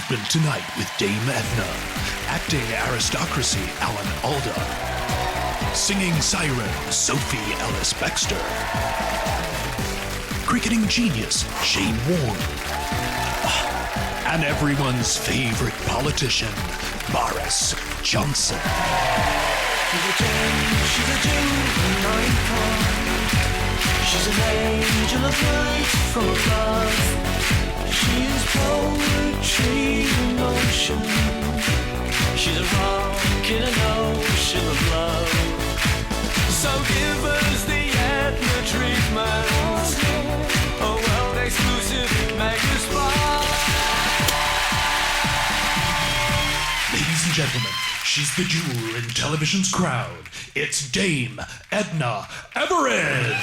Treatment tonight with Dame Edna. Acting aristocracy, Alan Alda. Singing siren, Sophie Ellis-Bextor. Cricketing genius, Warne. And everyone's favorite politician, Boris Johnson. She's a Jew, she's an angel of light from above. She's poetry in motion. She's a rock in an ocean of love. So give us the Edna treatment. A world exclusive Megaspa. Ladies and gentlemen, she's the jewel in television's crowd. It's Dame Edna Everidge.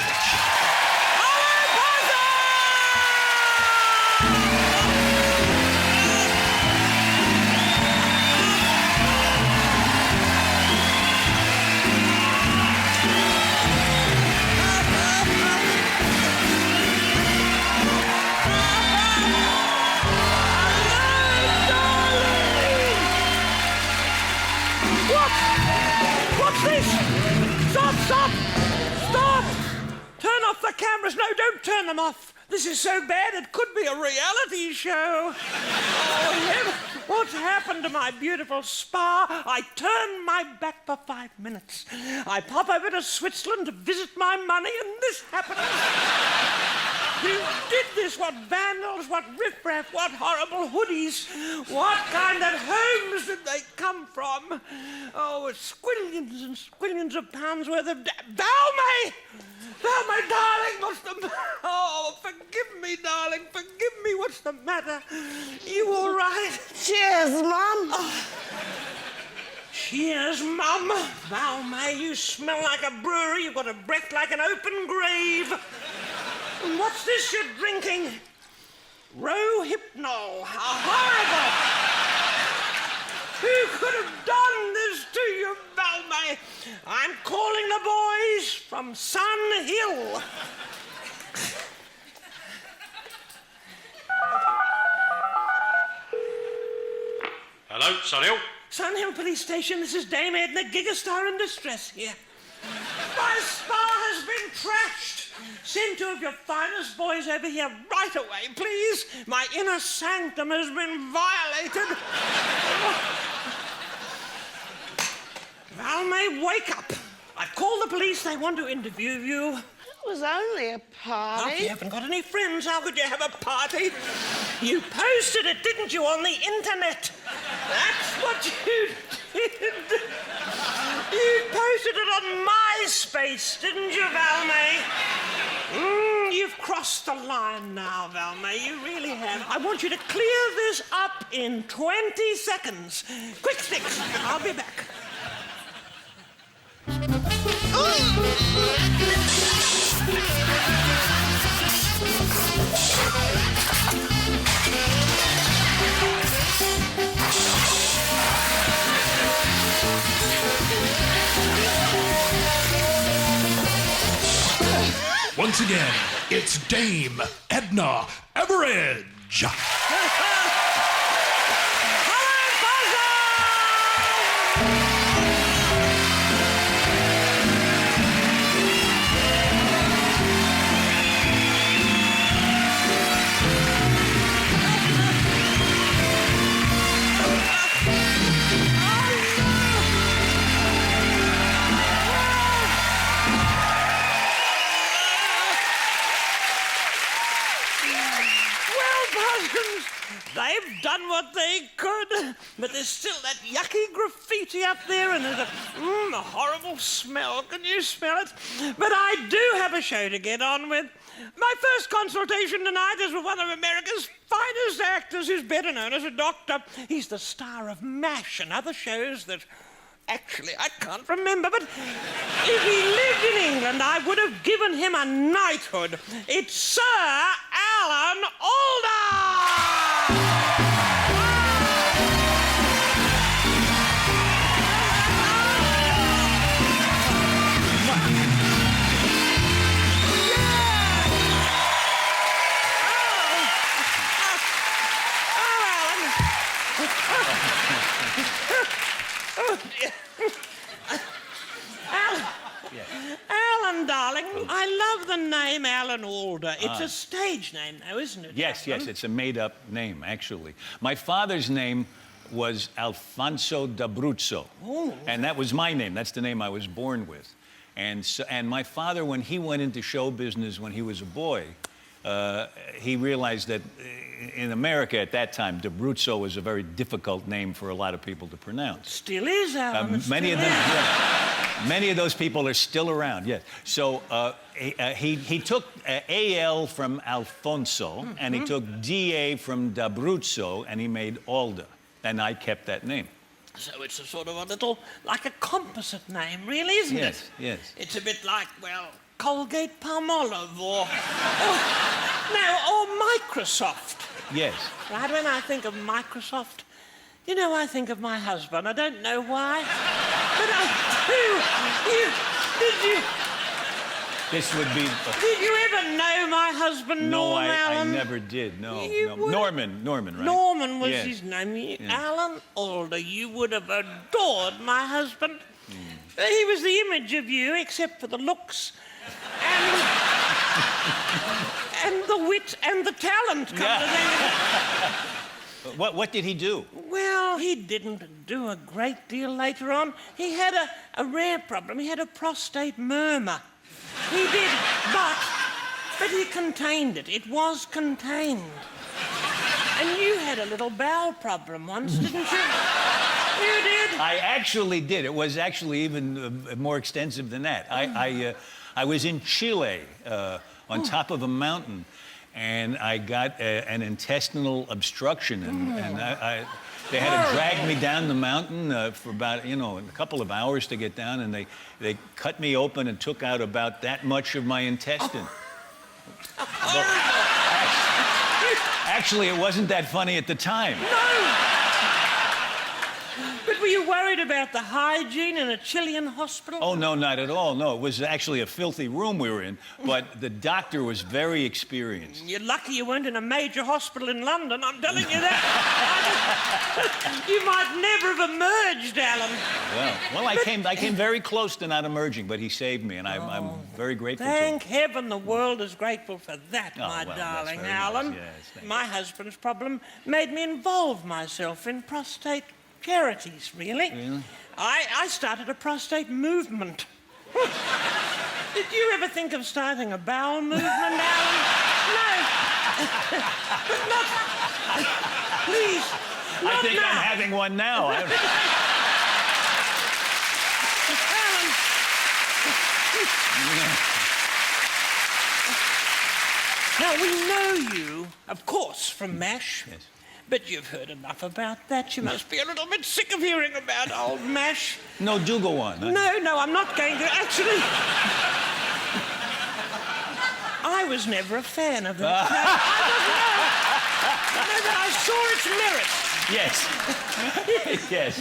What's this? Stop! Stop! Turn off the cameras. No, don't turn them off. This is so bad it could be a reality show. Oh, heaven. What's happened to my beautiful spa? I turn my back for 5 minutes. I pop over to Switzerland to visit my money, and this happens. Who did this? What vandals? What riffraff? What horrible hoodies? What kind of homes did they come from? Oh, it's squillions and squillions of pounds worth of... Valmay! Valmay, darling, what's the... Oh, forgive me, darling, forgive me. What's the matter? You all right? Cheers, Mum. Oh. Cheers, Mum. Valmay, you smell like a brewery. You've got a breath like an open grave. And what's this you're drinking? Rohypnol. How horrible! Who could have done this to you, Valmay? I'm calling the boys from Sun Hill. Hello, Sun Hill. Sun Hill Police Station, this is Dame Edna, Gigastar in distress here. My spa has been trashed. Send 2 of your finest boys over here right away, please. My inner sanctum has been violated. Valmay, wake up. I've called the police. They want to interview you. It was only a Oh, party. you haven't got any friends. How could you have a party? You posted it, didn't you, on the internet? That's what you did. You posted it on MySpace, didn't you, Valmay? You've crossed the line now, Valmay. You really have. I want you to clear this up in 20 seconds. Quick sticks. I'll be back. Once again, it's Dame Edna Everidge. They've done what they could, but there's still that yucky graffiti up there, and there's a horrible smell. Can you smell it? But I do have a show to get on with. My first consultation tonight is with one of America's finest actors who's better known as a doctor. He's the star of MASH and other shows that... Actually, I can't remember, but if he lived in England, I would have given him a knighthood. It's Sir Alan Alda! Oh, dear. Alan, darling, I love the name Alan Alda. It's a stage name, though, isn't it? Yes, Alan? yes, it's a made-up name, actually. My father's name was Alfonso d'Abruzzo, and that was my name. That's the name I was born with. And my father, when he went into show business when he was a boy, he realized that in America at that time, d'Abruzzo was a very difficult name for a lot of people to pronounce. Still is, Alan. Many of those people are still around, yes. So he took A-L from Alfonso, and he took D-A from d'Abruzzo, and he made Alda. And I kept that name. So it's a sort of a little, like a composite name, really, isn't it? Yes, yes. It's a bit like, well, Colgate Palmolive or Microsoft. Yes. Right, when I think of Microsoft, you know, I think of my husband. I don't know why, but I do. Did you? This would be... Did you ever know my husband, No, Norman I Allen? never did, no. You No. would- Norman, right? Norman was Yes. his name. Yeah. Alan Alda, you would have adored my husband. He was the image of you, except for the looks and the wit and the talent. Come to think of it. What did he do? Well, he didn't do a great deal later on. He had a rare problem. He had a prostate murmur. He did, but he contained it. It was contained. And you had a little bowel problem once, didn't you? You did. I actually did. It was actually even more extensive than that. I was in Chile on top of a mountain, and I got an intestinal obstruction, and they had to drag me down the mountain for about, a couple of hours to get down, and they cut me open and took out about that much of my intestine. Actually, it wasn't that funny at the time. No! But were you worried about the hygiene in a Chilean hospital? Oh, no, not at all. No, it was actually a filthy room we were in, but the doctor was very experienced. You're lucky you weren't in a major hospital in London, I'm telling you that. You might never have emerged, Alan. Well, I came very close to not emerging, but he saved me, and I'm very grateful to him. Thank heaven the world is grateful for that, my well, that's darling very Alan. nice. Yes, thank My husband's problem made me involve myself in prostate charities, really. Really? I started a prostate movement. Did you ever think of starting a bowel movement, Alan? No. But not... Please, not I think now. I'm having one now. Now, we know you, of course, from MASH. Yes. But you've heard enough about that. You must be a little bit sick of hearing about old MASH. No, do go on. No, I'm not going to. Actually, I was never a fan of it. No, but I saw its merits. Yes. Yes.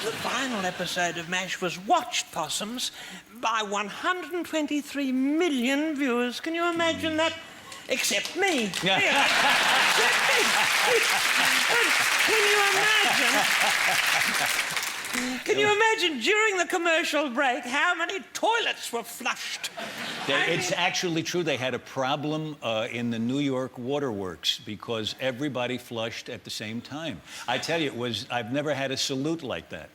The final episode of MASH was watched, possums, by 123 million viewers. Can you imagine that? Except me. Yeah. Yeah. Except me. Can you imagine during the commercial break how many toilets were flushed? It's actually true. They had a problem in the New York waterworks because everybody flushed at the same time. I tell you, I've never had a salute like that.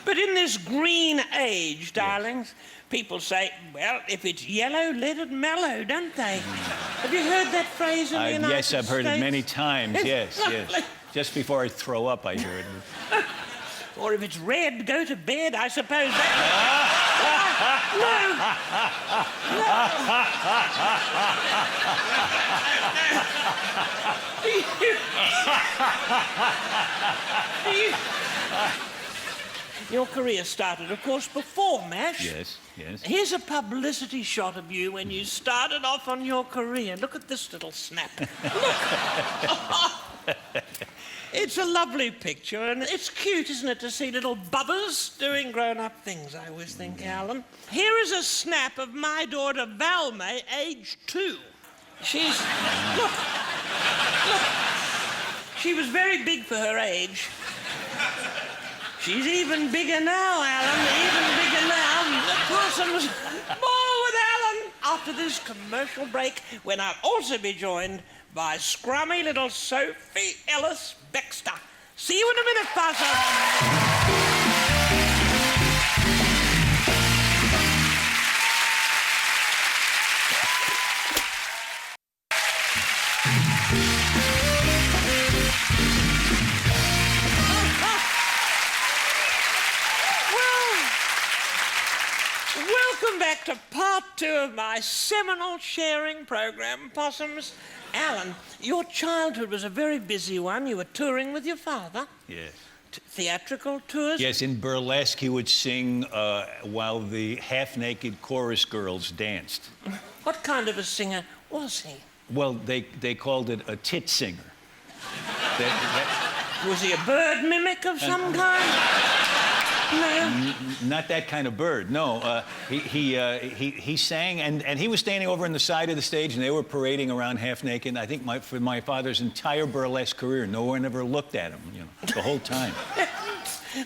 But in this green age, darlings, people say, well, if it's yellow, let it mellow, don't they? Have you heard that phrase in the United States? Yes, I've heard it many times. It's Yes, lovely. yes. Just before I throw up, I hear it. Or if it's red, go to bed, I suppose. Your career started, of course, before MASH. Yes, yes. Here's a publicity shot of you when you started off on your career. Look at this little snap. Look. It's a lovely picture, and it's cute, isn't it, to see little bubbers doing grown-up things, I always think, Alan. Here is a snap of my daughter, Valmay, age 2. She's... Look. She was very big for her age. She's even bigger now, Alan, even bigger now. The Parsons. More with Alan after this commercial break, when I'll also be joined by scrummy little Sophie Ellis-Bextor. See you in a minute, Parsons. Welcome back to part 2 of my seminal sharing program, Possums. Alan, your childhood was a very busy one. You were touring with your father. Yes. Theatrical tours? Yes, in burlesque, he would sing while the half-naked chorus girls danced. What kind of a singer was he? Well, they called it a tit singer. Was he a bird mimic of some kind? No. Not that kind of bird, no. He sang, and he was standing over on the side of the stage, and they were parading around half naked. I think for my father's entire burlesque career, no one ever looked at him, the whole time.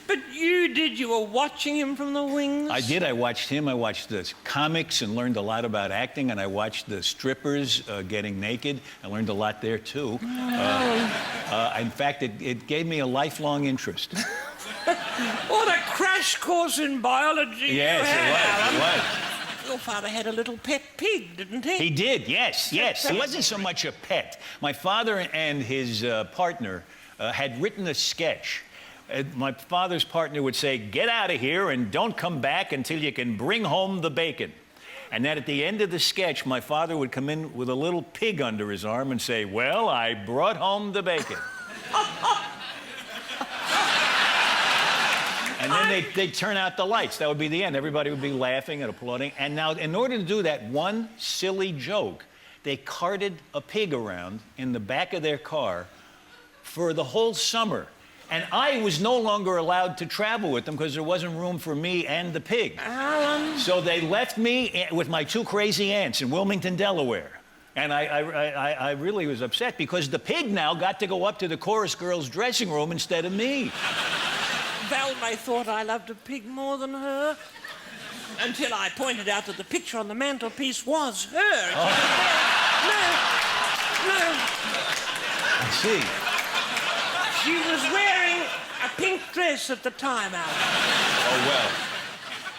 But you were watching him from the wings? I did. I watched him. I watched the comics and learned a lot about acting, and I watched the strippers getting naked. I learned a lot there, too. In fact, it gave me a lifelong interest. What a crash course in biology. Yes, it was. Your father had a little pet pig, didn't he? He did, yes. He wasn't so much a pet. My father and his partner had written a sketch. My father's partner would say, "Get out of here and don't come back until you can bring home the bacon." And then at the end of the sketch, my father would come in with a little pig under his arm and say, "Well, I brought home the bacon." And then they'd turn out the lights. That would be the end. Everybody would be laughing and applauding. And now, in order to do that one silly joke, they carted a pig around in the back of their car for the whole summer. And I was no longer allowed to travel with them because there wasn't room for me and the pig. Alan. So they left me with my 2 crazy aunts in Wilmington, Delaware. And I really was upset because the pig now got to go up to the chorus girls' dressing room instead of me. Val May thought I loved a pig more than her. Until I pointed out that the picture on the mantelpiece was her. Oh. No. I see. She was wearing a pink dress at the time, Alan. Oh, well.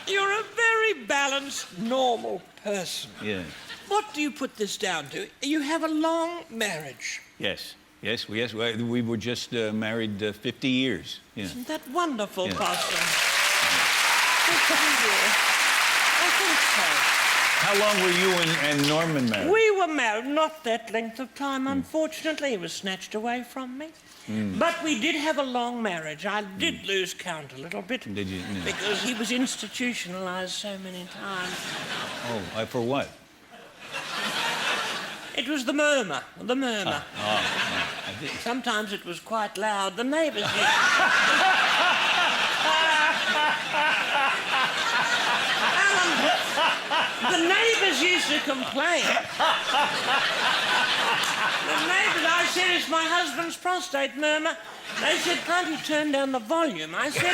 You're a very balanced, normal person. Yeah. What do you put this down to? You have a long marriage. Yes. We were just married 50 years. Yeah. Isn't that wonderful, Yeah. Pastor? I think so. How long were you and Norman married? We were married not that length of time, unfortunately. He was snatched away from me. But we did have a long marriage. I did lose count a little bit. Did you? Yeah. Because he was institutionalized so many times. Oh, for what? It was the murmur. I did. Sometimes it was quite loud. The neighbors Alan, the neighbors used to complain. The neighbors, I said, it's my husband's prostate murmur. They said, can't you turn down the volume? I said,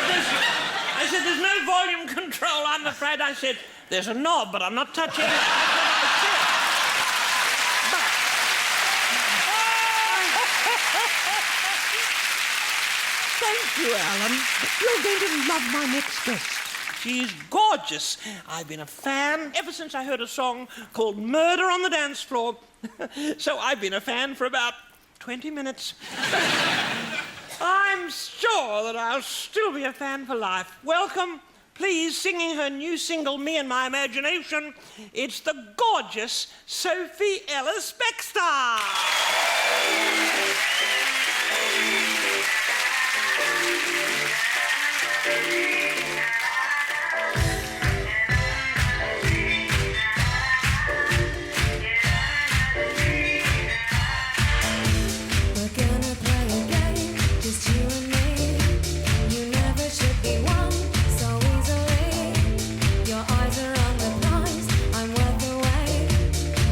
there's no volume control, I'm afraid. I said, there's a knob, but I'm not touching it. That's what I said. Thank you, Alan. You're going to love my next guest. She's gorgeous. I've been a fan ever since I heard a song called Murder on the Dance Floor. So I've been a fan for about 20 minutes. I'm sure that I'll still be a fan for life. Welcome, please, singing her new single, Me and My Imagination, it's the gorgeous Sophie Ellis-Bextor.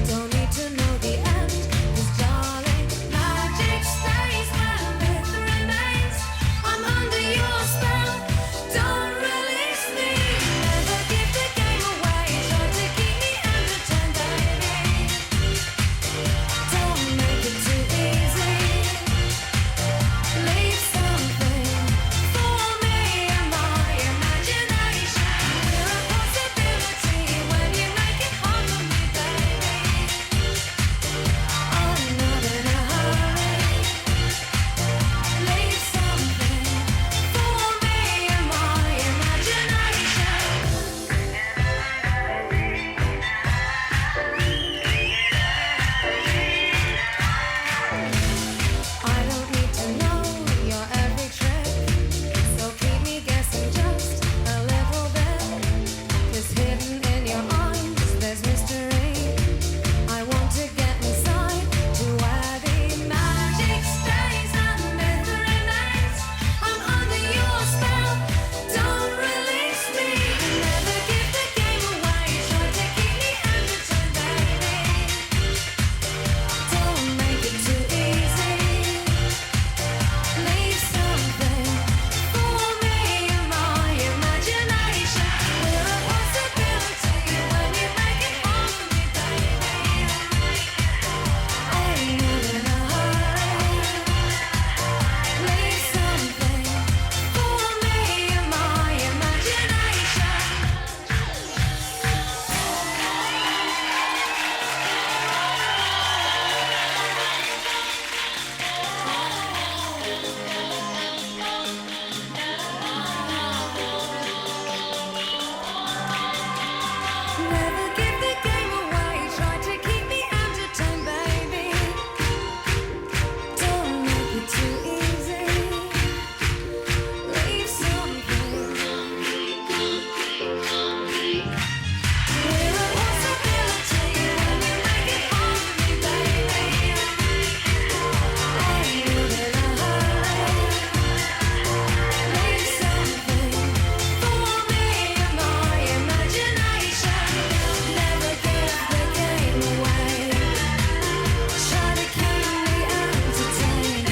Don't need to know the end, 'cause darling it too easy. Leave something. We're a possibility when you make it hard for me, baby. I need it in a hurry. Leave something for me in my imagination. Never give the game away. Try to keep me entertained.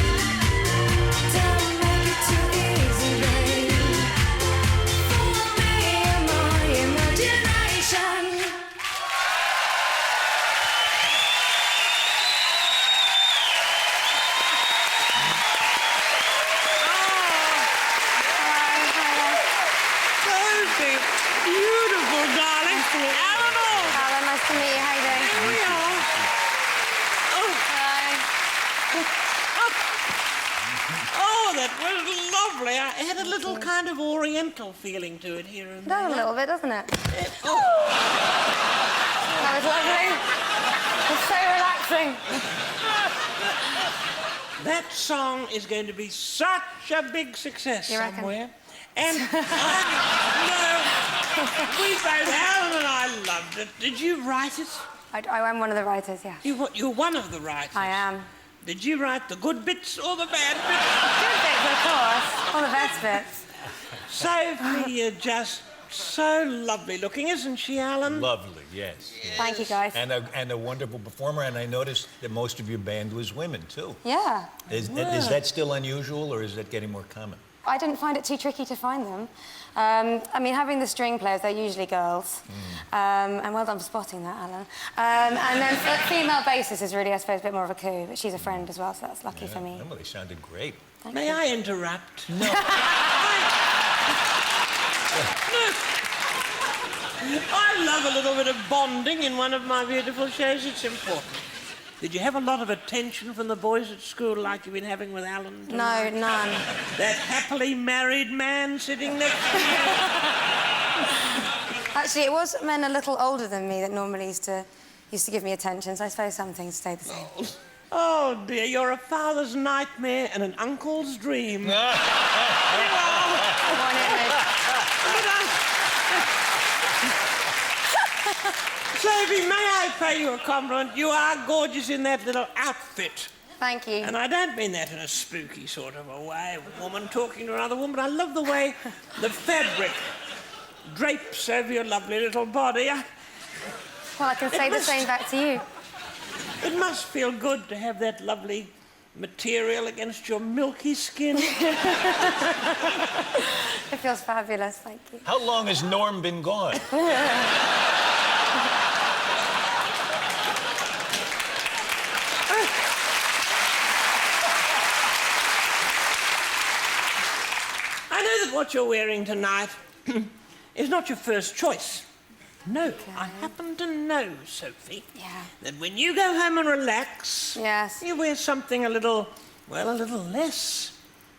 Don't make it too easy, babe. For me in my imagination. Sophie, beautiful, darling. Alan Alda. Alan, nice to meet you. How you doing? Here we are. Oh, that was lovely. I had a little kind of oriental feeling to it here and Does a there. little bit, doesn't it? Oh, That was lovely. It's so relaxing. that song is going to be such a big success You reckon? somewhere. And we both, Alan and I loved it. Did you write it? I am one of the writers, yeah. You're one of the writers. I am. Did you write the good bits or the bad bits? Good bits, of course. All the best bits. Sophie, you're just so lovely looking, isn't she, Alan? Lovely, yes. Thank you, guys. And a wonderful performer, and I noticed that most of your band was women, too. Yeah. Is that still unusual, or is that getting more common? I didn't find it too tricky to find them. I mean, having the string players, they're usually girls. And well done for spotting that, Alan. And then female bassist is really, I suppose, a bit more of a coup, but she's a friend as well, so that's lucky for me. Well, they sounded great. May I interrupt? No. I love a little bit of bonding in one of my beautiful shows. It's important. Did you have a lot of attention from the boys at school like you've been having with Alan tonight? No, none. That happily married man sitting next to you? Actually, it was men a little older than me that normally used to give me attention, so I suppose some things stayed the same. Oh, dear, you're a father's nightmare and an uncle's dream. Sophie, may I pay you a compliment? You are gorgeous in that little outfit. Thank you. And I don't mean that in a spooky sort of a way, a woman talking to another woman. I love the way the fabric drapes over your lovely little body. Well, I can say the same back to you. It must feel good to have that lovely material against your milky skin. It feels fabulous, thank you. How long has Norm been gone? I know that what you're wearing tonight is not your first choice. No, I happen to know, Sophie, that when you go home and relax, Yes. you wear something a little less.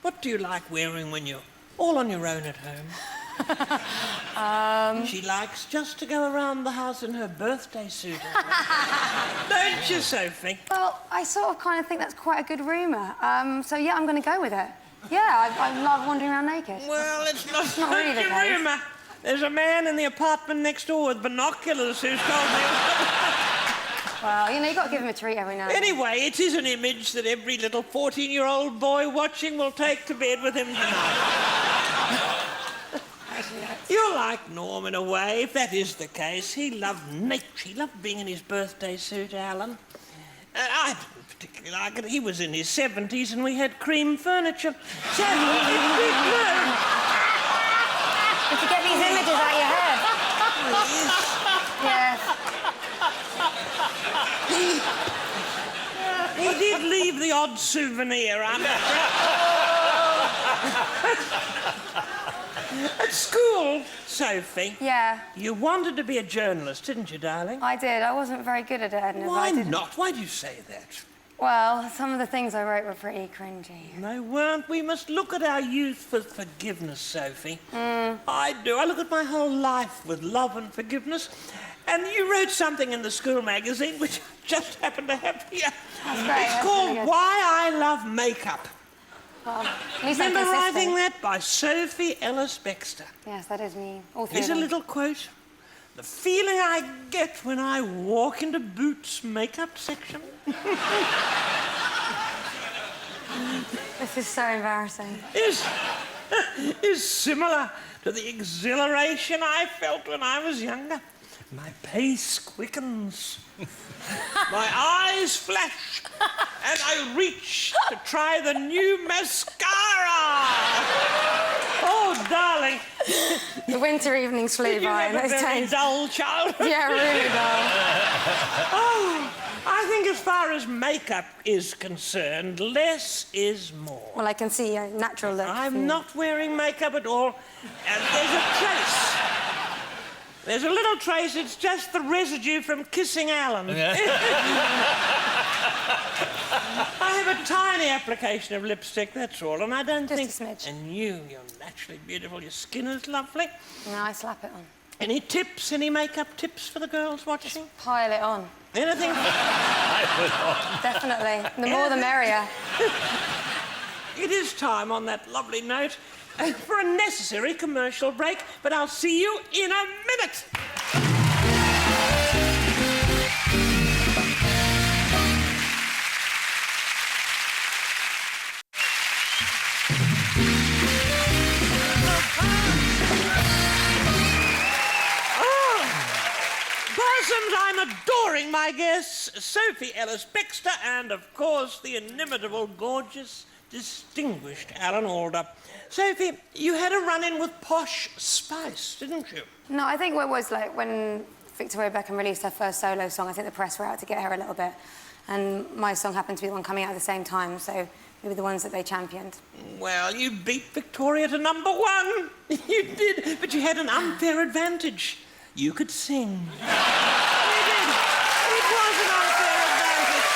What do you like wearing when you're all on your own at home? She likes just to go around the house in her birthday suit. Don't you, Sophie? Well, I sort of kind of think that's quite a good rumour. So, yeah, I'm going to go with it. Yeah, I love wandering around naked. Well, it's not really the such a case. rumour. There's a man in the apartment next door with binoculars who's told me. Well, you know, you've got to give him a treat every now and then. Anyway, it is an image that every little 14-year-old boy watching will take to bed with him tonight. You're like Norm in a way, if that is the case. He loved nature. He loved being in his birthday suit, Alan. I didn't particularly like it. He was in his 70s and we had cream furniture. So, Did you get these images out of your head? Yes. He did leave the odd souvenir under. At school, Sophie. Yeah. You wanted to be a journalist, didn't you, darling? I did. I wasn't very good at it, Edna. Why I didn't. not? Why do you say that? Well, some of the things I wrote were pretty cringy. They weren't. We must look at our youth with forgiveness, Sophie. I do. I look at my whole life with love and forgiveness. And you wrote something in the school magazine which I just happened to have here. That's great. It's That's called really good. Why I Love Makeup. Well, at least I'm Remember consistent. writing that? By Sophie Ellis-Bextor. Yes, that is me. All three Here's of a them. little quote. The feeling I get when I walk into Boots' makeup section. This is so embarrassing. is similar to the exhilaration I felt when I was younger. My pace quickens. My eyes flash, and I reach to try the new mascara. Oh, darling. The winter evenings flew Did you by. have a Those very days. dull childhood? Yeah, really dull. Oh, I think as far as makeup is concerned, less is more. Well, I can see a natural look. I'm not wearing makeup at all, and there's a trace. There's a little trace, it's just the residue from kissing Alan. I have a tiny application of lipstick, that's all, and I don't Just think... a smidge. And you're naturally beautiful, your skin is lovely. No, I slap it on. Any tips, any makeup tips for the girls watching? Pile it on. Anything? Definitely. The more the merrier. It is time on that lovely note for a necessary commercial break, but I'll see you in a minute. Parsons, I'm adoring my guests, Sophie Ellis-Bextor and, of course, the inimitable, gorgeous, distinguished Alan Alda. Sophie, you had a run-in with Posh Spice, didn't you? No, I think what was like when Victoria Beckham released her first solo song, I think the press were out to get her a little bit. And my song happened to be the one coming out at the same time, so we were the ones that they championed. Well, you beat Victoria to #1. You did, but you had an unfair advantage. You could sing. You did. It was an unfair advantage.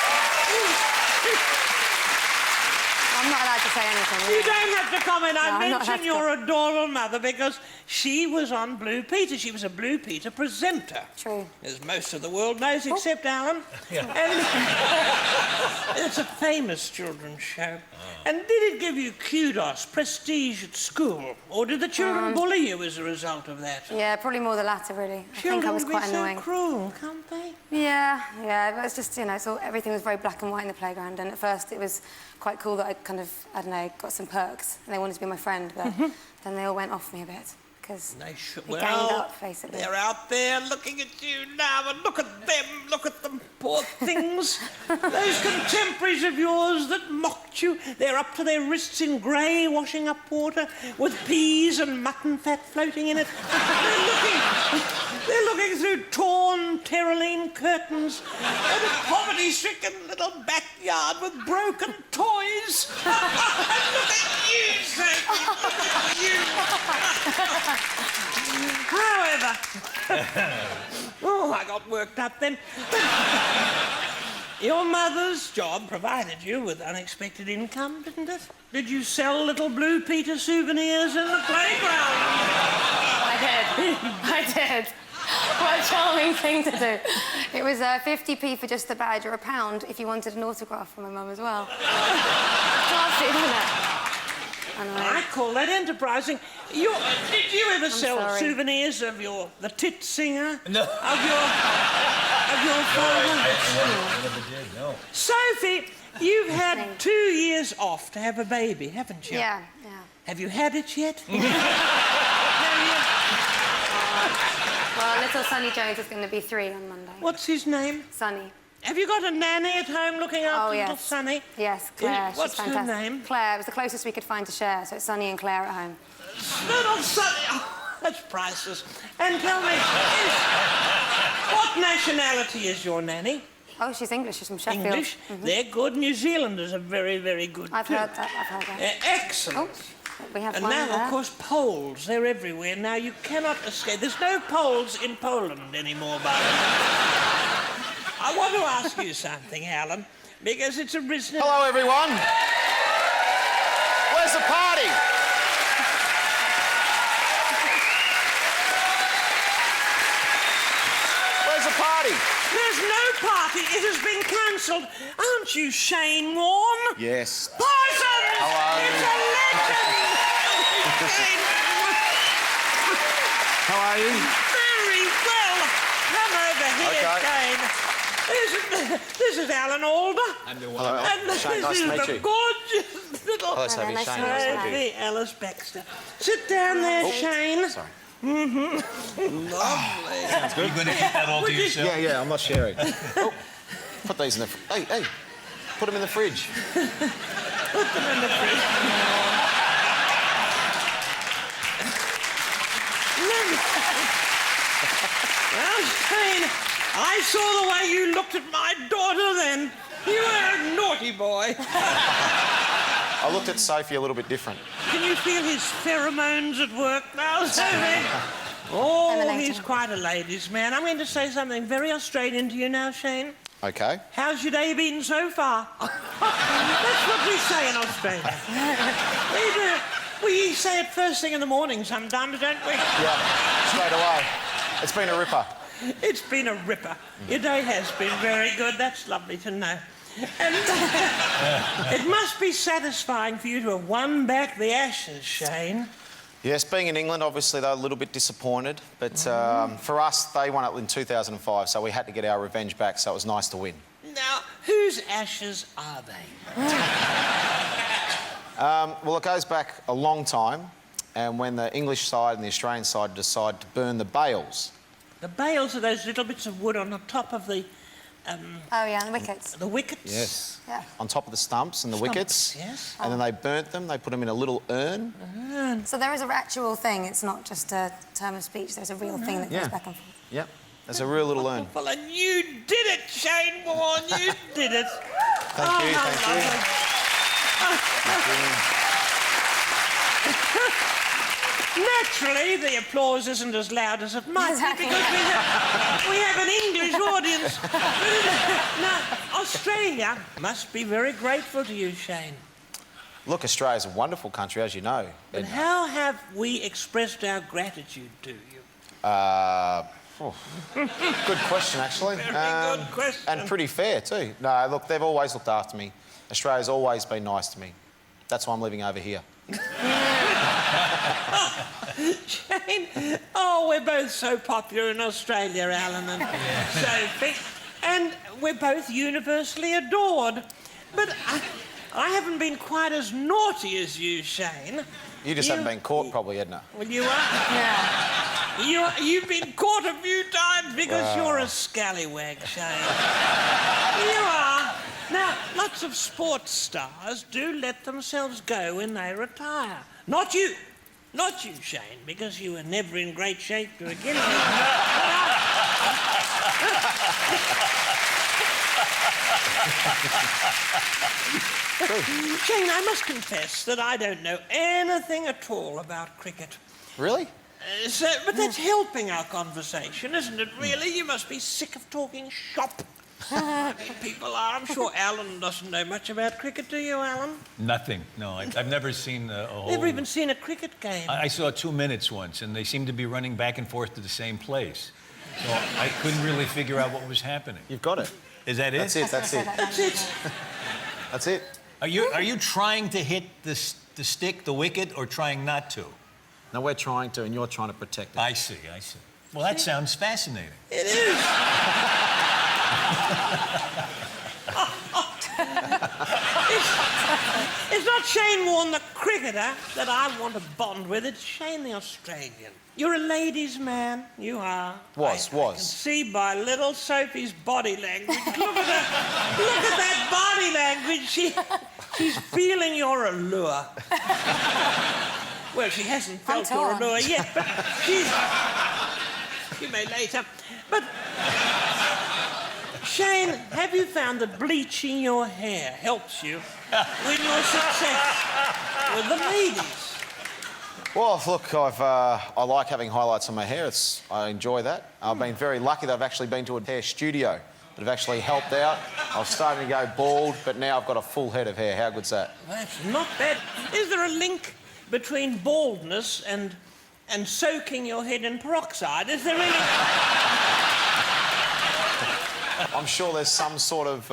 I'm not allowed to say anything. You don't have to comment. No, I I'm not allowed mentioned to your adorable mother because she was on Blue Peter. She was a Blue Peter presenter. True. As most of the world knows, except Alan. And it's a famous children's show. And did it give you kudos, prestige at school? Or did the children bully you as a result of that? Yeah, probably more the latter, really. I think I Children was can quite be annoying. so cruel, can't they? Yeah, but it's just, you know, so everything was very black and white in the playground, and at first it was quite cool that I kind of, I don't know, got some perks, and they wanted to be my friend, but then they all went off me a bit, because They should. they ganged up, basically. They're out there looking at you now, and look at them, poor things. Those contemporaries of yours that mocked you, they're up to their wrists in grey washing up water with peas and mutton fat floating in it. They're looking through torn terraline curtains at a poverty-stricken little backyard with broken toys. Look at you, Sophie, look at you. However, oh, I got worked up then. Your mother's job provided you with unexpected income, didn't it? Did you sell little Blue Peter souvenirs in the playground? I did. What a charming thing to do. It was 50p for just a badge or £1 if you wanted an autograph from my mum as well. Classy, isn't it? I call that enterprising. Did you ever sell sorry. souvenirs of the tit singer? No. Of your father? I never did, no. Sophie, you've had 2 years off to have a baby, haven't you? Yeah. Have you had it yet? Well, little Sonny Jones is going to be 3 on Monday. What's his name? Sonny. Have you got a nanny at home looking after little yes. Sonny? Yes, Claire. What's She's her fantastic. name? Claire. It was the closest we could find to share, so it's Sonny and Claire at home. Little Sonny. Oh, that's priceless. And tell me, what nationality is your nanny? Oh, she's English. She's from Sheffield. English? They're good. New Zealanders are very, very good I've too. heard that. Excellent. Oh, we have And one now, there. of course, Poles. They're everywhere. Now, you cannot escape. There's no Poles in Poland anymore, by the way. I want to ask you something, Alan, because it's arisen... Hello, everyone. Where's the party? Where's the party? There's no party. It has been cancelled. Aren't you Shane Warne? Yes. Parsons! Hello. It's a legend. Shane. How are you? Very well. Come over here, Okay. Shane. This is Alan Alda. I'm the one. Hello. And this Shane, nice is to meet the you. gorgeous little Hello, Sophie. nice Shane, to nice to meet you. Sophie Ellis-Bextor. Sit down there, Shane. Sorry. Lovely. Are you going to keep that all to yourself? Yeah, I'm not sharing. Oh, put these in the... Hey, put them in the fridge. Put them in the fridge. Well, Shane, I saw the way you looked at my daughter then. You were a naughty boy. I looked at Sophie a little bit different. Can you feel his pheromones at work now, Sophie? Oh, Emanating. he's quite a ladies' man. I'm going to say something very Australian to you now, Shane. Okay. How's your day been so far? That's what we say in Australia. We do. We say it first thing in the morning sometimes, don't we? Yeah, straight away. It's been a ripper. It's been a ripper. Your day has been very good. That's lovely to know. And it must be satisfying for you to have won back the Ashes, Shane. Yes, being in England, obviously, they're a little bit disappointed. But for us, they won it in 2005, so we had to get our revenge back, so it was nice to win. Now, whose Ashes are they? Well, it goes back a long time, and when the English side and the Australian side decided to burn the bales. The bales are those little bits of wood on the top of the Oh, yeah, the wickets. wickets. Yes. Yeah. On top of the stumps and the wickets. Yes. And then they burnt them, they put them in a little urn. So there is a actual thing. It's not just a term of speech. There's a real thing that goes Yeah. back and forth. Yep. There's a real little urn. Well, and you did it, Shane Warne. You did it. Thank you, how thank you. lovely. Naturally, the applause isn't as loud as it might Exactly. be because we have an English audience. Now, Australia must be very grateful to you, Shane. Look, Australia's a wonderful country, as you know. But how have we expressed our gratitude to you? Good question, actually. Very good question. And pretty fair, too. No, look, they've always looked after me. Australia's always been nice to me. That's why I'm living over here. Shane, oh, we're both so popular in Australia, Alan and Sophie, and we're both universally adored. But I haven't been quite as naughty as you, Shane. You just haven't been caught, probably, Edna. Well, you are. Yeah. You've been caught a few times because you're a scallywag, Shane. You are. Now, lots of sports stars do let themselves go when they retire. Not you. Not you, Shane, because you were never in great shape to begin with. Shane, I must confess that I don't know anything at all about cricket. Really? But that's helping our conversation, isn't it, really? You must be sick of talking shop. People are. I'm sure Alan doesn't know much about cricket, do you, Alan? Nothing. No, I've never seen a whole... Never even seen a cricket game. I saw 2 minutes once, and they seemed to be running back and forth to the same place. So I couldn't really figure out what was happening. You've got it. Is that it? That's it, that's it. That's it. That's it. Are you trying to hit the stick, the wicket, or trying not to? No, we're trying to, and you're trying to protect it. I see. Well, that sounds fascinating. It is. It's not Shane Warne, the cricketer, that I want to bond with. It's Shane, the Australian. You're a ladies' man. You are. I can see by little Sophie's body language. Look at her. Look at that body language. She's feeling your allure. Well, she hasn't felt your allure yet, but she may later. But Shane, have you found that bleaching your hair helps you with your success with the ladies? Well, look, I like having highlights on my hair. I enjoy that. I've been very lucky that I've actually been to a hair studio that have actually helped out. I was starting to go bald, but now I've got a full head of hair. How good's that? That's not bad. Is there a link between baldness and soaking your head in peroxide? Is there any... I'm sure there's some sort of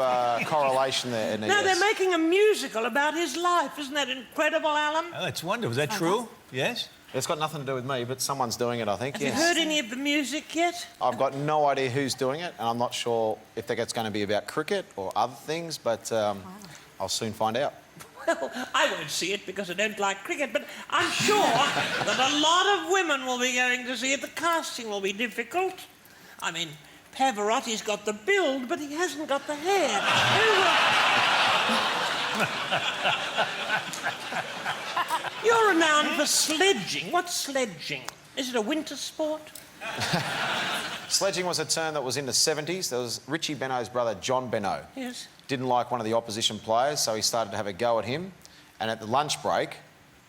correlation there, Edna. No, yes. they're making a musical about his life. Isn't that incredible, Alan? Oh, it's wonderful. Is that true? Yes? It's got nothing to do with me, but someone's doing it, I think, Have yes. you heard any of the music yet? I've got no idea who's doing it, and I'm not sure if it's going to be about cricket or other things, but I'll soon find out. Well, I won't see it because I don't like cricket, but I'm sure that a lot of women will be going to see it. The casting will be difficult. I mean, Pavarotti's got the build, but he hasn't got the hair. You're renowned for sledging. What's sledging? Is it a winter sport? Sledging was a term that was in the 70s. There was Richie Benaud's brother, John Benaud. Yes. Didn't like one of the opposition players, so he started to have a go at him. And at the lunch break,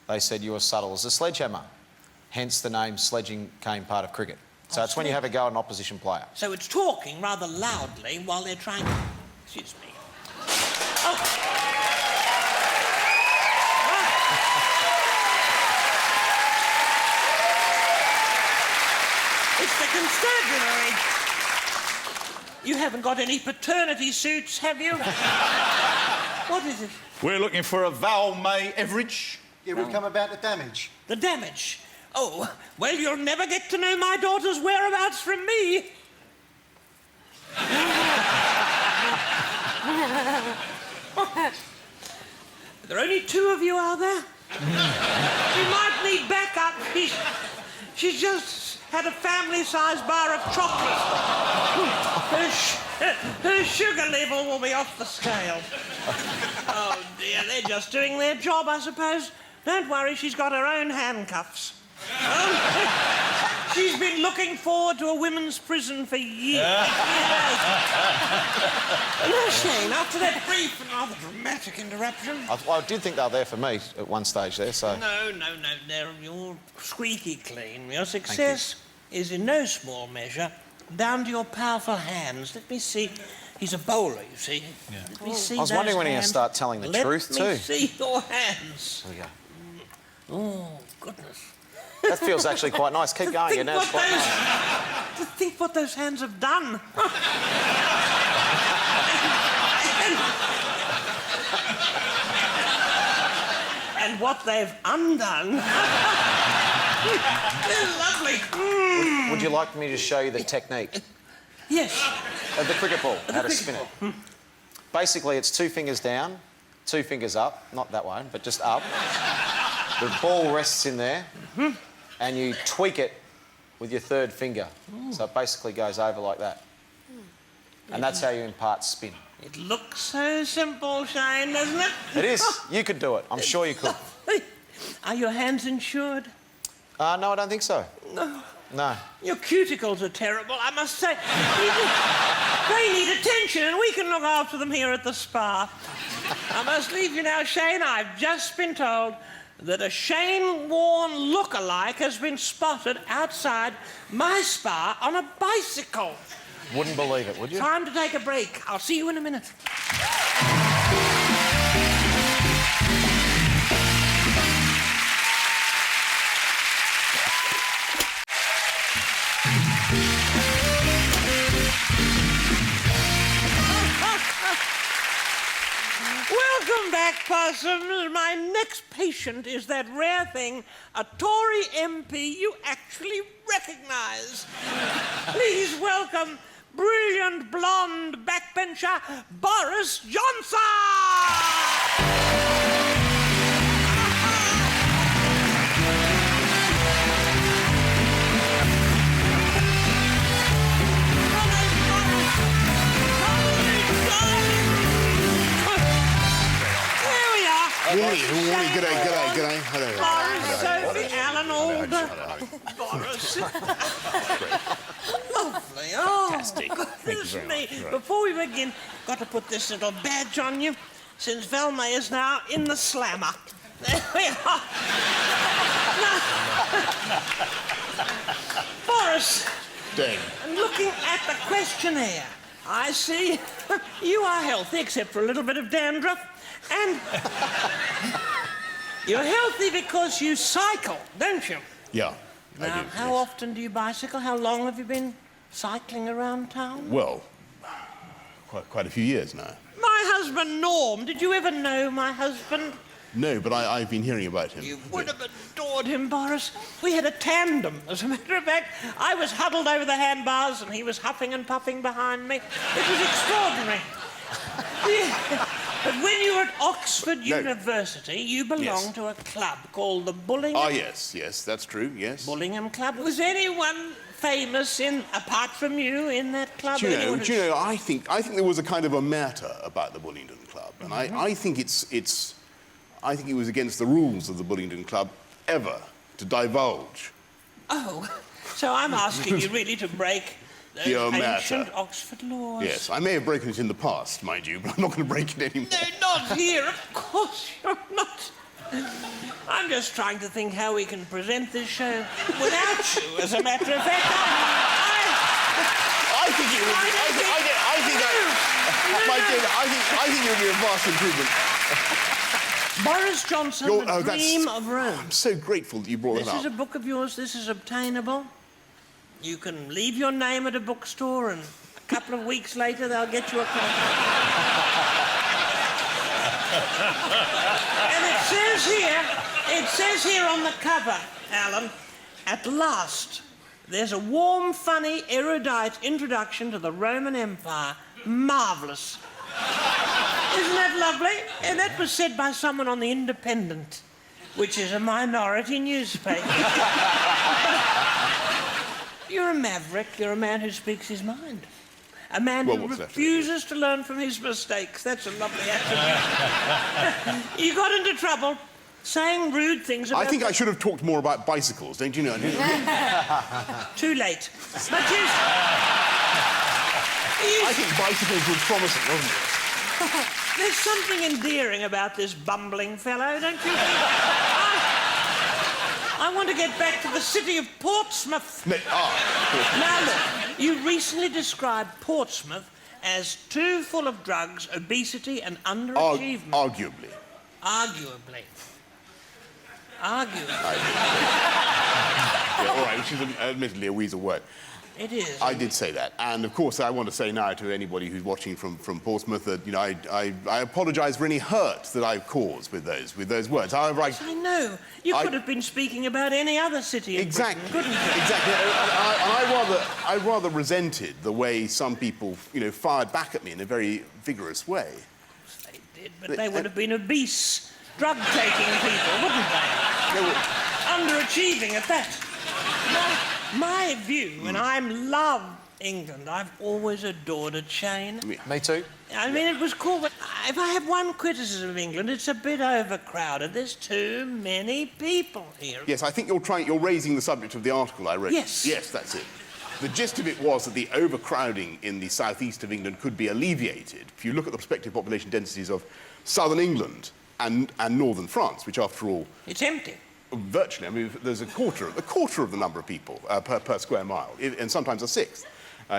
they said, "You were subtle as a sledgehammer." Hence the name sledging came part of cricket. So it's when you have a go at an opposition player. So it's talking rather loudly while they're trying to... Excuse me. Oh. It's the constabulary. You haven't got any paternity suits, have you? What is it? We're looking for a Val May Everidge. Yeah, we've come about the damage. The damage. Oh, well, you'll never get to know my daughter's whereabouts from me. There are only two of you, are there? You might need backup. She's just had a family-sized bar of chocolate. Her sugar level will be off the scale. Oh, dear, they're just doing their job, I suppose. Don't worry, she's got her own handcuffs. She's been looking forward to a women's prison for years. No, Shane, after that brief and rather dramatic interruption... I did think they were there for me at one stage there, so... No, you're squeaky clean. Your success is in no small measure down to your powerful hands. Let me see. He's a bowler, you see. Yeah. Let me see I was wondering when you're going to start telling the truth, too. Let me see your hands. There we go. Oh, goodness. That feels actually quite nice. Keep going, yeah, now it's quite nice. To think what those hands have done. And what they've undone. They're lovely. Would you like me to show you the technique Yes. of the cricket ball, how to spin it? Basically, it's 2 fingers down, 2 fingers up, not that one, but just up. The ball rests in there, and you tweak it with your 3rd finger. So it basically goes over like that. And that's how you impart spin. It looks so simple, Shane, doesn't it? It is. You could do it. I'm sure you could. Are your hands insured? No, I don't think so. No. No. Your cuticles are terrible, I must say. They need attention, and we can look after them here at the spa. I must leave you now, Shane. I've just been told that a Shane Warne look-alike has been spotted outside my spa on a bicycle. Wouldn't believe it, would you? Time to take a break. I'll see you in a minute. Welcome back, Patterson. My next patient is that rare thing, a Tory MP you actually recognise. Please welcome brilliant blonde backbencher Boris Johnson! Warne, g'day. Hello. Boris, Sophie, Alan Alda. Boris. Lovely. Oh, goodness me. Before we begin, got to put this little badge on you, since Velma is now in the slammer. There we are. Now, Boris. Dan. And looking at the questionnaire, I see you are healthy, except for a little bit of dandruff. And you're healthy because you cycle, don't you? Yeah, I Now, do. how often do you bicycle? How long have you been cycling around town? Well, quite a few years now. My husband, Norm. Did you ever know my husband? No, but I've been hearing about him. You would have adored him, Boris. We had a tandem, as a matter of fact. I was huddled over the handbars and he was huffing and puffing behind me. It was extraordinary. But when you were at Oxford University, you belonged to a club called the Bullingham... Ah, yes, that's true, yes. Bullingham Club. Was anyone famous apart from you in that club? Do you know, I think there was a kind of a matter about the Bullingdon Club, and I think I think it was against the rules of the Bullingdon Club ever to divulge. Oh, so I'm asking you really to break those ancient Oxford laws. Yes, I may have broken it in the past, mind you, but I'm not going to break it anymore. No, not here. Of course you're not. I'm just trying to think how we can present this show without you, as a matter of fact. I think it would be... I think it would be a vast improvement. Boris Johnson, The Dream of Rome. I'm so grateful that you brought that up. This is a book of yours. This is obtainable. You can leave your name at a bookstore and a couple of weeks later they'll get you a copy. And it says here on the cover, Alan, at last, there's a warm, funny, erudite introduction to the Roman Empire. Marvellous. Isn't that lovely? And that was said by someone on The Independent, which is a minority newspaper. You're a maverick. You're a man who speaks his mind. A man who refuses to learn from his mistakes. That's a lovely attribute. You got into trouble saying rude things about... I think I should have talked more about bicycles, don't you know? Too late. But I think bicycles was promising, wasn't it? There's something endearing about this bumbling fellow, don't you think? I want to get back to the city of Portsmouth. Now look, you recently described Portsmouth as too full of drugs, obesity and underachievement. Arguably. Arguably. Yeah, all right, which is admittedly a weasel word. It is. I did say that. And, of course, I want to say now to anybody who's watching from Portsmouth that, you know, I apologise for any hurt that I've caused with those words. However, I know. You could have been speaking about any other city in Britain, couldn't you? Exactly. And I rather resented the way some people, you know, fired back at me in a very vigorous way. They did, but they would have been obese, drug-taking people, wouldn't they? Underachieving at that. My view, and I love England, I've always adored a chain. Me too. I mean, it was cool, but if I have one criticism of England, it's a bit overcrowded. There's too many people here. Yes, I think you're raising the subject of the article I wrote. Yes. Yes, that's it. The gist of it was that the overcrowding in the southeast of England could be alleviated if you look at the respective population densities of southern England and northern France, which, after all... It's empty. Virtually. I mean, there's a quarter of the number of people per square mile, and sometimes a sixth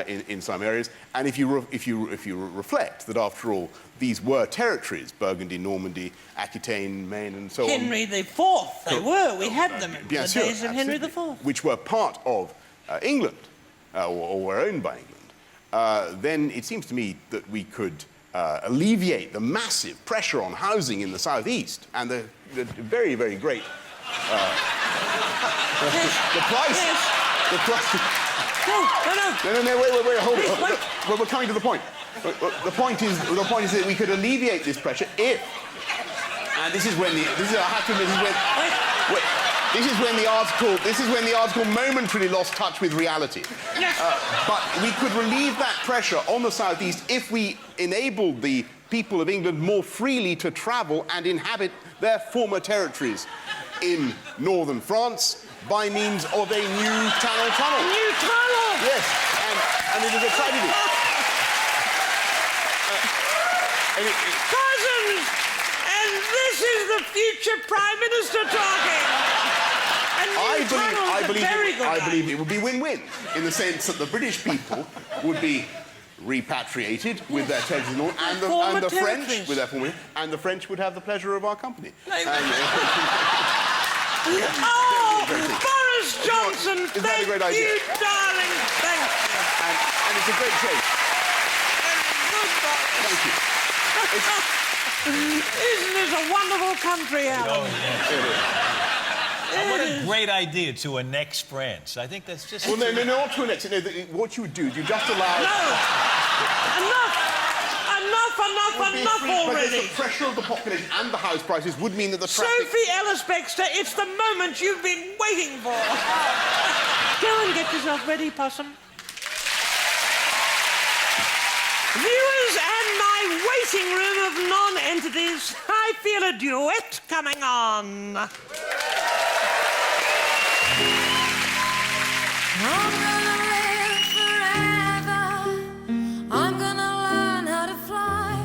in some areas. And if you reflect that, after all, these were territories: Burgundy, Normandy, Aquitaine, Maine, and so on. Henry IV. They were. We had them in the days of Henry IV. Which were part of England, or were owned by England. Then it seems to me that we could alleviate the massive pressure on housing in the southeast and the very, very great. The price. No, wait, hold it. We're coming to the point. The point is that we could alleviate this pressure if, and this is when the article momentarily lost touch with reality. Yes. But we could relieve that pressure on the southeast if we enabled the people of England more freely to travel and inhabit their former territories in northern France by means of a new tunnel. A new tunnel? Yes, and it is a tragedy. Cousins! And this is the future Prime Minister talking! I believe it would be win-win, in the sense that the British people would be repatriated with their territories and the French with their former, and the French would have the pleasure of our company. Boris Johnson, Isn't that a great idea? you, darling, thank you. And it's a great shape. And goodbye. Thank you. Isn't this a wonderful country, Alan? What a great idea to annex France. I think that's just... Well, no, not to annex it. No, what you would do is you just allow... Enough already. The pressure of the population and the house prices would mean that the traffic... Sophie Ellis-Bextor, it's the moment you've been waiting for. Go and get yourself ready, Possum. Viewers and my waiting room of non-entities, I feel a duet coming on. I'm gonna live forever. I'm gonna learn how to fly.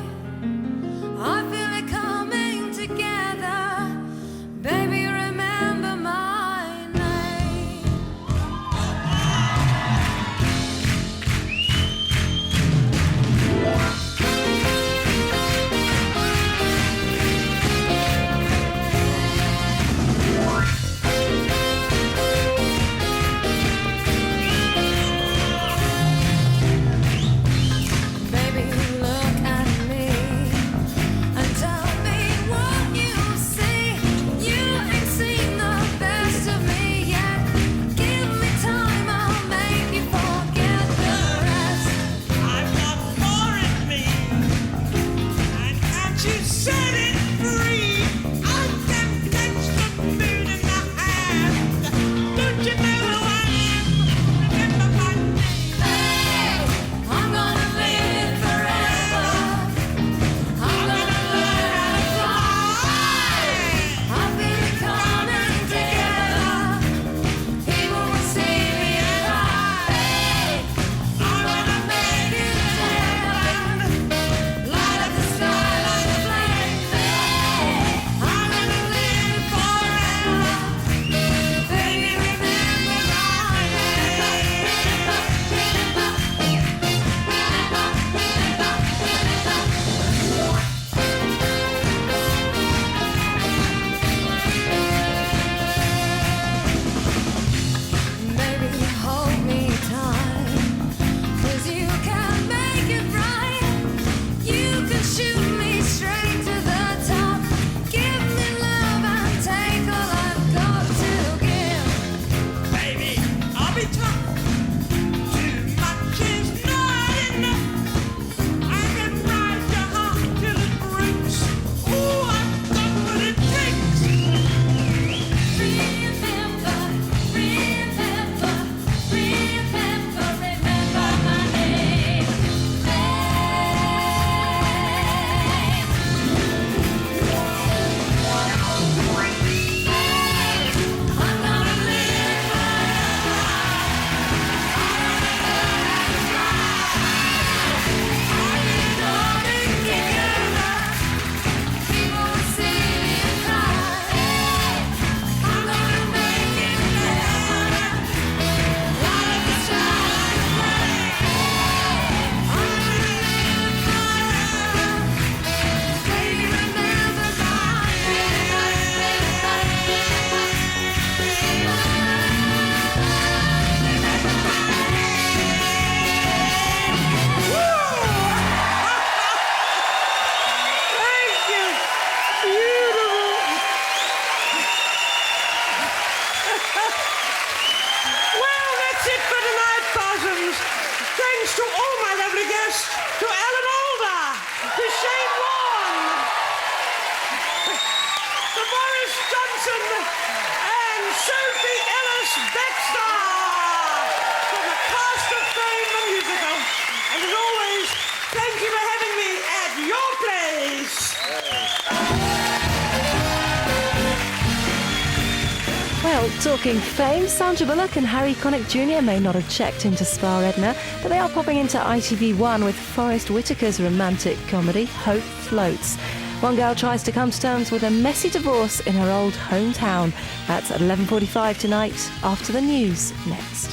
I feel it coming together. Baby, remember my name. Baby, look at me and tell me what you see. You ain't seen the best of me yet. Give me time, I'll make you forget the rest. I've got more in me, and can't you set it free? I can catch the moon in the hand. Don't you know who I am? Remember my name. Hey, I'm gonna live forever. I'm gonna learn how to fly. I feel it coming together. People will see me and I'm gonna make it happen. Light up the sky like a flame. I'm gonna live forever. Baby, remember my Baby, hold me tight, 'cause you can make it right. You can shoot me straight to the top. Give me love and take all I've got to give. Baby, I'll be tough. Too much is not enough. I can ride your heart till it breaks. Ooh, I've got what it takes. Remember, remember, remember, remember my name. I'm gonna live forever. I'm coming together. People will see me and cry. I'm gonna make it happen. Light up the sky like a flame. I'm gonna live forever. Baby, remember my Thank you. Beautiful. Well, that's it for tonight, Possums. Thanks to all my lovely guests, to Alan Alda, to Warne, to Boris Johnson, and Sophie Ellis-Bextor, from the cast of Fame the Musical. And as always, thank you for having me at your place. Well, talking fame, Sandra Bullock and Harry Connick Jr. may not have checked into Spa Edna, but they are popping into ITV1 with Forrest Whitaker's romantic comedy, Hope Floats. One girl tries to come to terms with a messy divorce in her old hometown. That's at 11:45 tonight, after the news next.